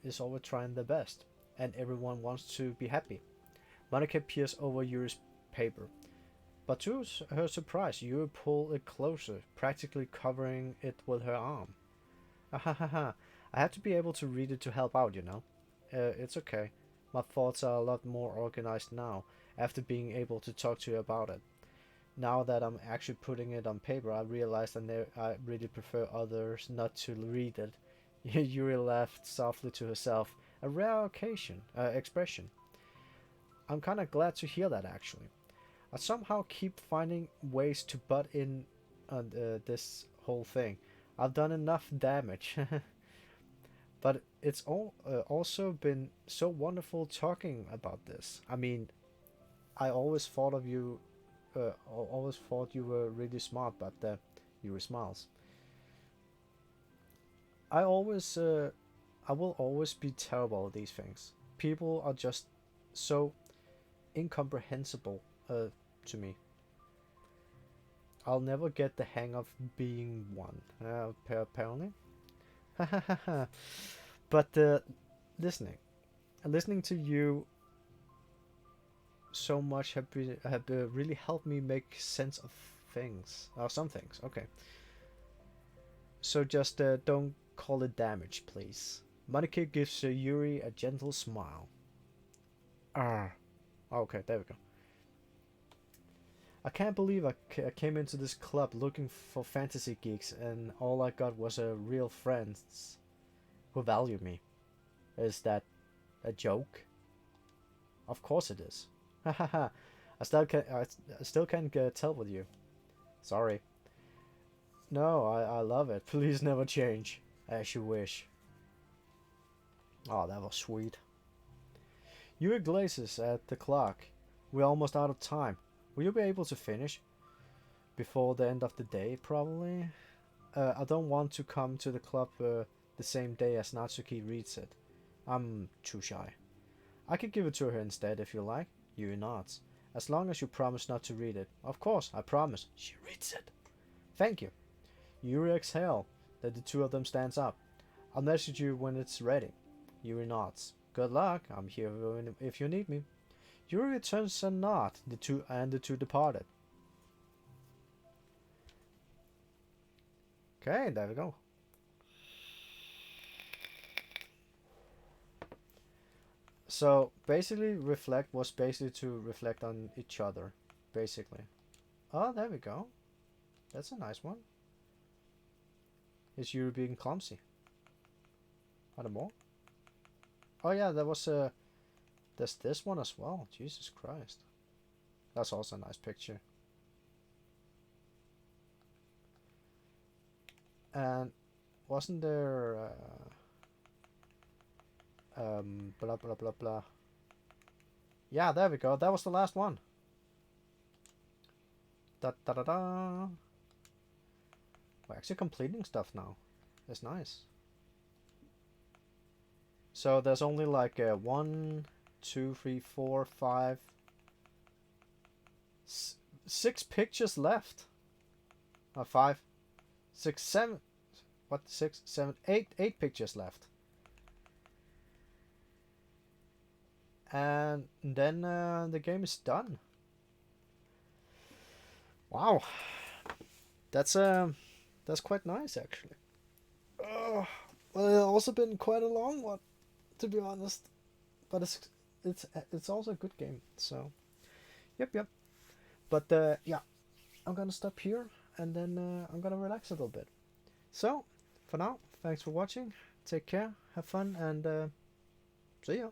their best, and everyone wants to be happy. Monika peers over Yuri's paper, but to her surprise, Yuri pulled it closer, practically covering it with her arm. Ahahaha, I have to be able to read it to help out, you know. It's okay. My thoughts are a lot more organized now, after being able to talk to you about it. Now that I'm actually putting it on paper, I realize that I really prefer others not to read it. Yuri laughed softly to herself, a rare expression. I'm kinda glad to hear that actually. I somehow keep finding ways to butt in on this whole thing. I've done enough damage. But it's also been so wonderful talking about this. I mean, I always thought of you, always thought you were really smart, but you were smiles. I always, I will always be terrible at these things. People are just so incomprehensible to me. I'll never get the hang of being one. Apparently. But listening, listening to you so much have really helped me make sense of things, or some things. Okay, so just don't call it damage, please. Monika gives Yuri a gentle smile. Ah, okay, there we go. I can't believe I came into this club looking for fantasy geeks, and all I got was real friends who value me. Is that a joke? Of course it is. Hahaha. I still can't tell with you. Sorry. No, I love it. Please never change. As you wish. Oh, that was sweet. Yuri glazes at the clock. We're almost out of time. Will you be able to finish? Before the end of the day, probably? I don't want to come to the club the same day as Natsuki reads it. I'm too shy. I could give it to her instead if you like. Yuri nods. As long as you promise not to read it. Of course, I promise. She reads it. Thank you. Yuri exhale. Then the two of them stands up. I'll message you when it's ready. Yuri nods. Good luck. I'm here if you need me. Yuri returns a nod. The two departed. Okay, there we go. So basically, reflect was basically to reflect on each other, basically. Oh, there we go. That's a nice one. Is Yuri being clumsy? Are there more? Oh yeah, there was a. There's this one as well. Jesus Christ. That's also a nice picture. And wasn't there blah blah blah blah. Yeah, there we go. That was the last one. Da da da da. We're actually completing stuff now. That's nice. So there's only like 1, 2, 3, 4, 5, 6 pictures left. 5, 6, 7. What? 6, 7, 8, 8 pictures left. And then the game is done. Wow, that's quite nice actually. Well, it's also been quite a long one, to be honest. But it's also a good game. So, yep. But yeah, I'm gonna stop here and then I'm gonna relax a little bit. So, for now, thanks for watching. Take care, have fun, and see ya.